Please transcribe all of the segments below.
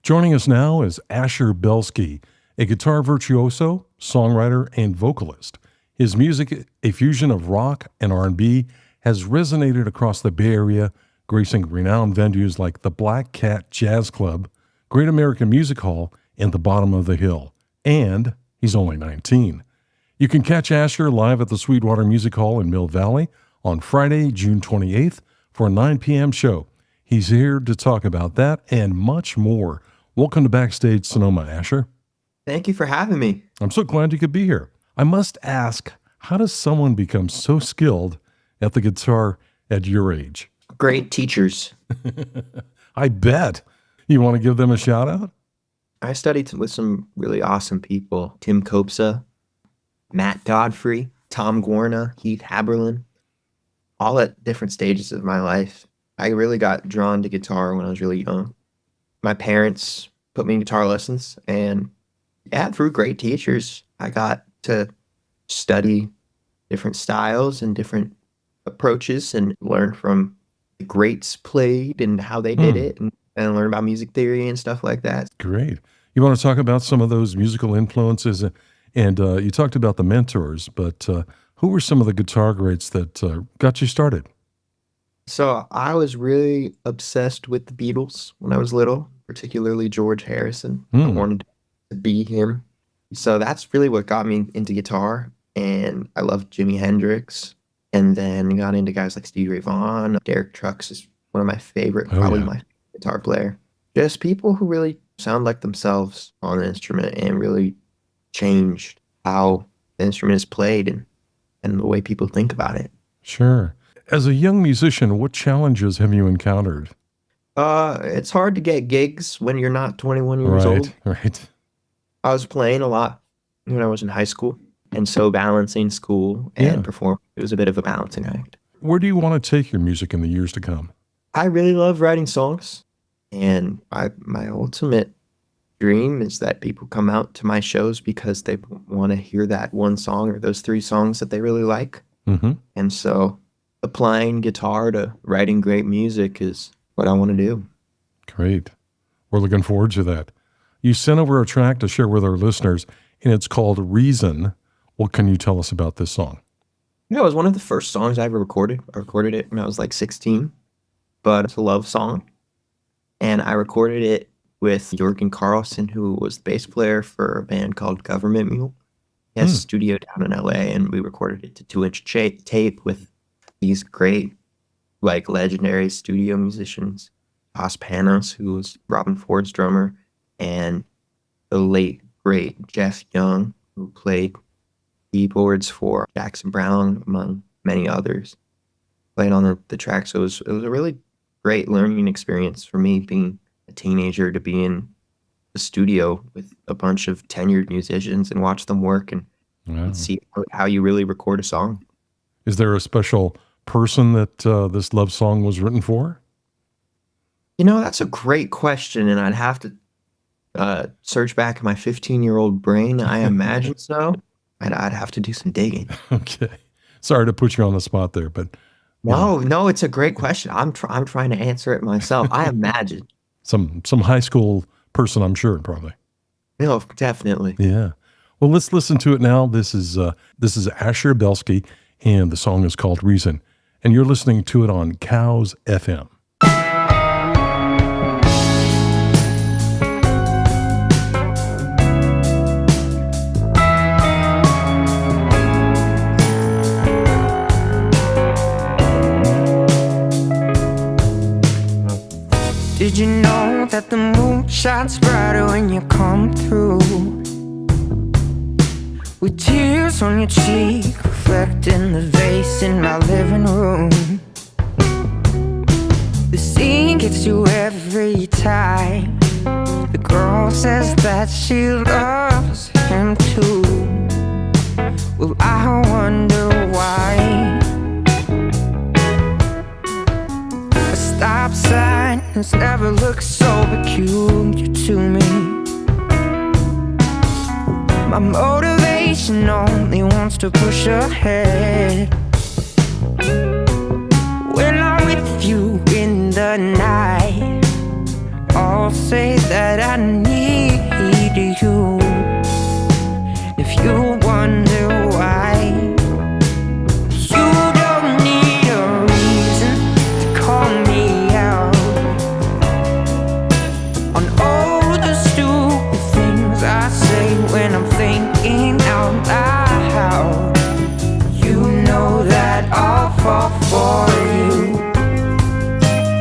Joining us now is Asher Belsky, a guitar virtuoso, songwriter, and vocalist. His music, a fusion of rock and R&B, has resonated across the Bay Area, gracing renowned venues like the Black Cat Jazz Club, Great American Music Hall, and the Bottom of the Hill. And he's only 19. You can catch Asher live at the Sweetwater Music Hall in Mill Valley on Friday, June 28th for a 9 p.m. show. He's here to talk about that and much more. Welcome to Backstage Sonoma, Asher. Thank you for having me. I'm so glad you could be here. I must ask, how does someone become so skilled at the guitar at your age? Great teachers. I bet. You want to give them a shout out? I studied with some really awesome people. Tim Kopsa, Matt Godfrey, Tom Guarna, Heath Haberlin, all at different stages of my life. I really got drawn to guitar when I was really young. My parents put me in guitar lessons, and through great teachers, I got to study different styles and different approaches and learn from the greats played and how they did it and learn about music theory and stuff like that. Great. You want to talk about some of those musical influences? And you talked about the mentors, but who were some of the guitar greats that got you started? So I was really obsessed with the Beatles when I was little, particularly George Harrison. I wanted to be him. So that's really what got me into guitar. And I loved Jimi Hendrix. And then got into guys like Stevie Ray Vaughan. Derek Trucks is one of my favorite, probably my guitar player. Just people who really sound like themselves on an instrument and really changed how the instrument is played and the way people think about it. Sure. As a young musician, what challenges have you encountered? It's hard to get gigs when you're not 21 years old. Right. I was playing a lot when I was in high school, and so balancing school and performing, it was a bit of a balancing act. Where do you want to take your music in the years to come? I really love writing songs, and my ultimate dream is that people come out to my shows because they want to hear that one song or those 3 songs that they really like. And so applying guitar to writing great music is what I want to do. Great. We're looking forward to that. You sent over a track to share with our listeners, and it's called Reason. What can you tell us about this song? It was one of the first songs I ever recorded. I recorded it when I was like 16, but it's a love song. And I recorded it with Jorgen Carlson, who was the bass player for a band called Government Mule. He has a studio down in LA, and we recorded it to 2-inch tape with these great, like, legendary studio musicians. Os Panos, who was Robin Ford's drummer, and the late, great Jeff Young, who played keyboards for Jackson Browne, among many others. Played on the track, so it was a really great learning experience for me, being a teenager, to be in the studio with a bunch of tenured musicians and watch them work and see how you really record a song. Is there a special person that this love song was written for? You know, that's a great question, and I'd have to search back in my 15-year-old brain. I imagine so. I'd have to do some digging. Okay. Sorry to put you on the spot there, but... No, it's a great question. I'm trying to answer it myself. I imagine. Some high school person, I'm sure, probably. No, definitely. Yeah. Well, let's listen to it now. This is Asher Belsky, and the song is called Reason. And you're listening to it on Cows FM. Did you know that the moon shines brighter when you come through? With tears on your cheek, reflecting the vase in my living room. The scene gets you every time. The girl says that she loves him too. Well, I wonder why. A stop sign has never looked so peculiar to me. My motivation only wants to push ahead. When I'm with you in the night, all say that I need you. If you wonder why, you don't need a reason to call me out on all the stupid things I say when I'm thinking out loud. You know that I'll fall for you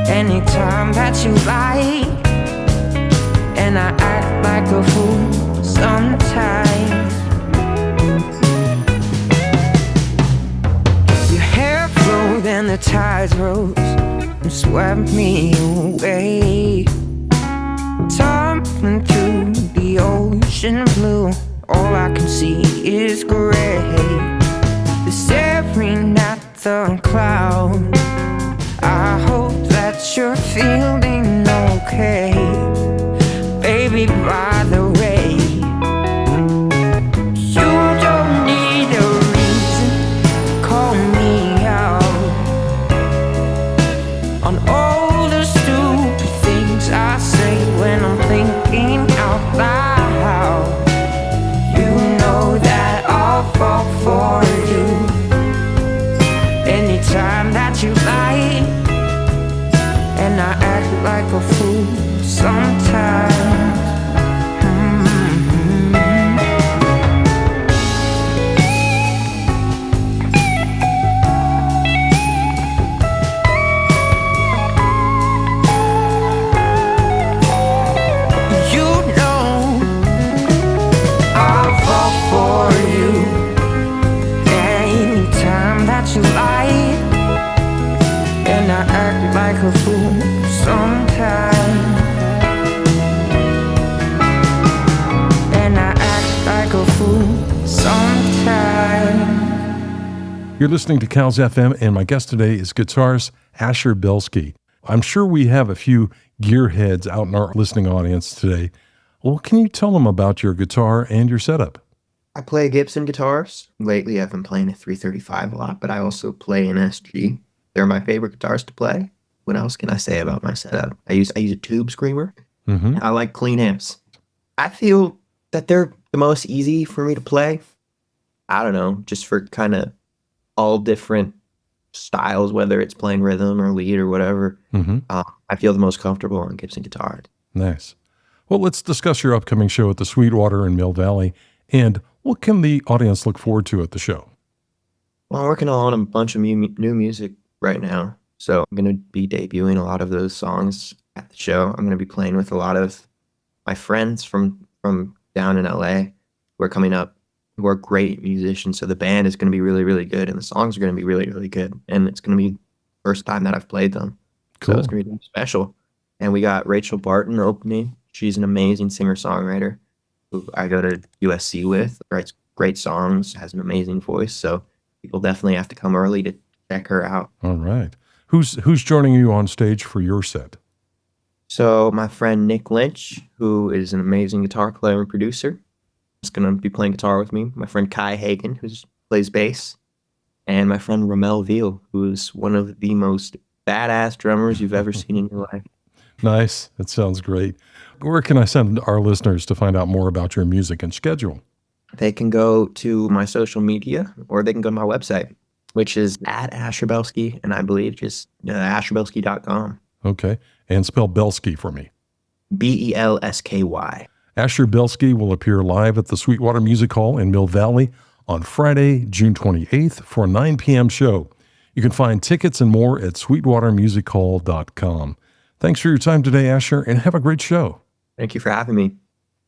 anytime that you like, and I act like a fool sometimes. Your hair flowed and the tides rose and swept me away, tumbling through the ocean blue. All I can see is gray, staring at the clouds. I hope that you're feeling okay, baby. By the way, you don't need a reason to call me out on all the stupid things I say when I'm thinking out loud. You know that I'll fall for you anytime that you like, and I act like a fool sometimes. You know I'll fall for you anytime that you like, and I act like a fool sometimes, and I act like a fool sometimes. You're listening to Cal's FM, and my guest today is guitarist Asher Belsky. I'm sure we have a few gearheads out in our listening audience today. Well, can you tell them about your guitar and your setup? I play Gibson guitars. Lately, I've been playing a 335 a lot, but I also play an SG. They're my favorite guitars to play. What else can I say about my setup? I use a tube screamer. Mm-hmm. I like clean amps. I feel that they're the most easy for me to play. I don't know, just for kind of all different styles, whether it's playing rhythm or lead or whatever. Mm-hmm. I feel the most comfortable on Gibson guitars. Nice. Well, let's discuss your upcoming show at the Sweetwater in Mill Valley, and what can the audience look forward to at the show? Well, I'm working on a bunch of new music right now, so I'm going to be debuting a lot of those songs at the show. I'm going to be playing with a lot of my friends from down in LA who are coming up, who are great musicians. So the band is going to be really, really good, and the songs are going to be really, really good. And it's going to be the first time that I've played them. Cool. So it's going to be special. And we got Rachel Barton opening. She's an amazing singer-songwriter who I go to USC with, writes great songs, has an amazing voice. So people definitely have to come early to check her out. All right. Who's joining you on stage for your set? So my friend Nick Lynch, who is an amazing guitar player and producer, is going to be playing guitar with me. My friend Kai Hagen, who plays bass, and my friend Ramel Veal, who is one of the most badass drummers you've ever seen in your life. Nice. That sounds great. Where can I send our listeners to find out more about your music and schedule? They can go to my social media, or they can go to my website, which is at Asher Belsky, and I believe just asherbelsky.com. Okay. And spell Belsky for me. Belsky. Asher Belsky will appear live at the Sweetwater Music Hall in Mill Valley on Friday, June 28th for a 9 p.m. show. You can find tickets and more at sweetwatermusichall.com. Thanks for your time today, Asher, and have a great show. Thank you for having me.